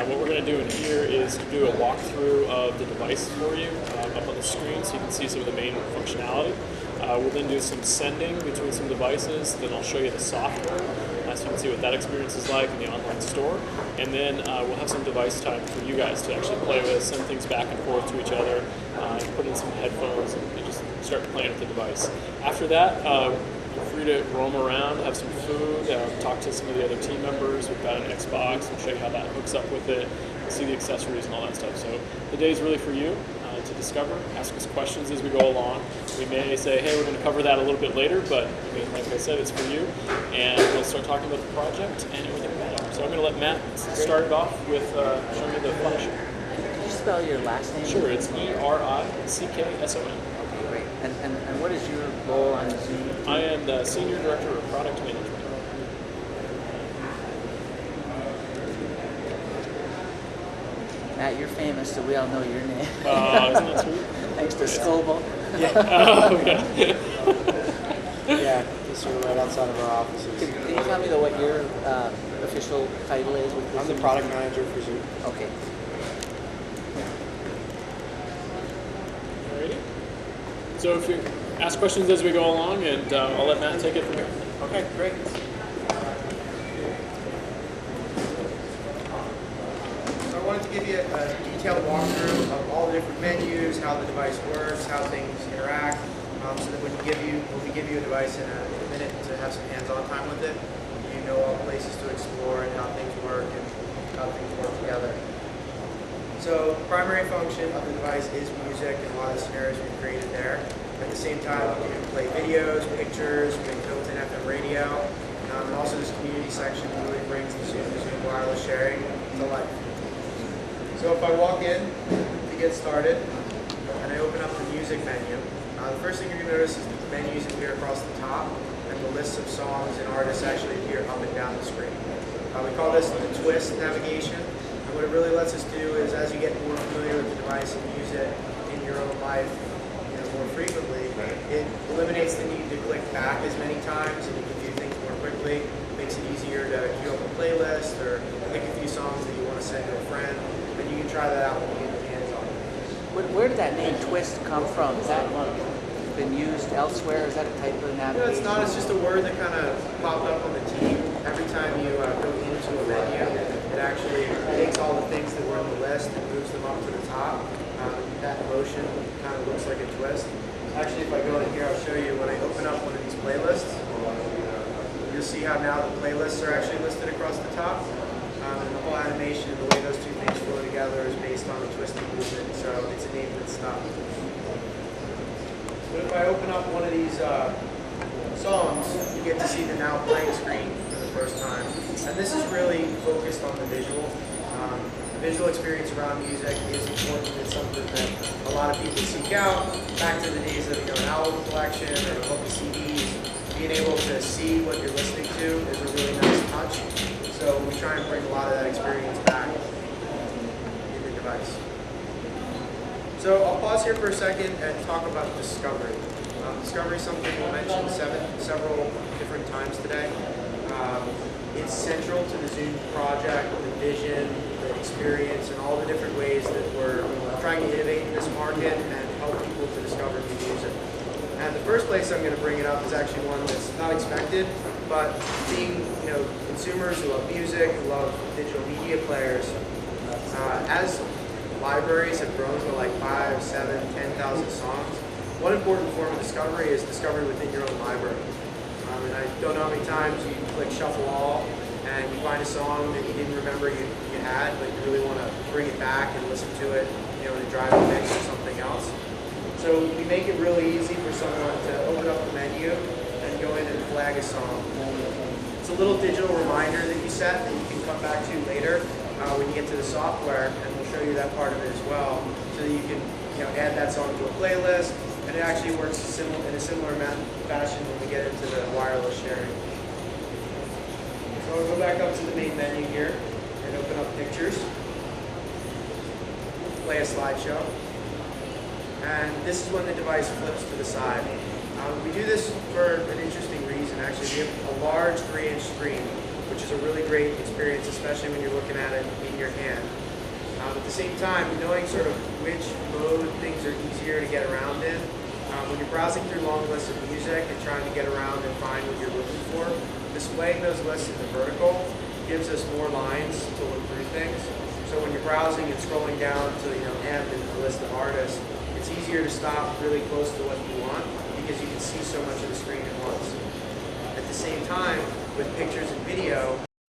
What we're going to do in here is to do a walkthrough of the device for you up on the screen so you can see some of the main functionality. We'll then do some sending between some devices, then I'll show you the software so you can see what that experience is like in the online store. And then we'll have some device time for you guys to actually play with, send things back and forth to each other, put in some headphones and just start playing with the device. After that, you're free to roam around, have some food, talk to some of the other team members. We've got an Xbox and show you how that hooks up with it, see the accessories and all that stuff. So the day is really for you to discover, ask us questions as we go along. We may say, hey, we're going to cover that a little bit later, but I mean, like I said, it's for you. And we'll start talking about the project and everything about it. So I'm going to let Matt start it off with showing you the function. Could you spell your last name? Sure, it's Erickson. Okay, great. And what is your role on Zune? I am the Senior Director of Product Management. Matt, you're famous, so we all know your name. Isn't that sweet? Thanks to Scoble. Yeah. Oh, yeah. Yeah, because we're right outside of our offices. Can you tell me what your official title is? With I'm the product manager for Zune. Okay. Alrighty. So if you ask questions as we go along, and I'll let Matt take it from here. Okay, great. So I wanted to give you a detailed walkthrough of all the different menus, how the device works, how things interact, so that when we give you a device in a minute to have some hands-on time with it, you know all the places to explore and how things work and how things work together. So the primary function of the device is music and a lot of the scenarios we've created there. At the same time, we can play videos, pictures, we have built-in FM radio, and also this community section really brings the Zune wireless sharing to life. So if I walk in to get started, and I open up the music menu, the first thing you're going to notice is the menus appear across the top, and the lists of songs and artists actually appear up and down the screen. We call this the twist navigation, and what it really lets us do is as you get more familiar with the device and use it in your own life more frequently, it eliminates the need to click back as many times and you can do things more quickly. It makes it easier to queue up a playlist or pick a few songs that you want to send to a friend, and you can try that out when you get your hands on it. Where did that name twist come from? Has that been used elsewhere? Is that a type of navigation? No, it's not. It's just a word that kind of popped up on the team. Every time you go into a menu, it actually takes all the things that were on the list and moves them up to the top. That motion kind of looks like a twist. Actually, if I go in here, I'll show you when I open up one of these playlists. You'll see how now the playlists are actually listed across the top. And the whole animation and the way those two things flow together is based on the twisting movement, so it's a name that's stuck. But if I open up one of these songs, you get to see the now playing screen for the first time. And this is really focused on the visual. The visual experience around music is important. It's something that a lot of people seek out. Back to the days of an album collection or a book of CDs, being able to see what you're listening to is a really nice touch. So we try and bring a lot of that experience back in the device. So I'll pause here for a second and talk about discovery. Discovery is something we'll mention several different times today. It's central to the Zune project, the vision, the experience, and all the different ways that we're trying to innovate in this market and help people to discover new music. And the first place I'm going to bring it up is actually one that's not expected, but being consumers who love music, who love digital media players, as libraries have grown to like 5, 7, 10,000 songs, one important form of discovery is discovery within your own library. And I don't know how many times you click shuffle all and you find a song that you didn't remember you had, but you really want to bring it back and listen to it, in a driving mix or something else. So we make it really easy for someone to open up the menu and go in and flag a song. It's a little digital reminder that you set that you can come back to later when you get to the software, and we'll show you that part of it as well, so that you can add that song to a playlist. And it actually works in a similar fashion when we get into the wireless sharing. So I'll go back up to the main menu here and open up pictures. Play a slideshow. And this is when the device flips to the side. We do this for an interesting reason, actually. We have a large 3-inch screen which is a really great experience, especially when you're looking at it in your hand. At the same time, knowing sort of which mode things are easier to get around in. When you're browsing through long lists of music and trying to get around and find what you're looking for, displaying those lists in the vertical gives us more lines to look through things. So when you're browsing and scrolling down to M in the list of artists, it's easier to stop really close to what you want because you can see so much of the screen at once. At the same time, with pictures and video,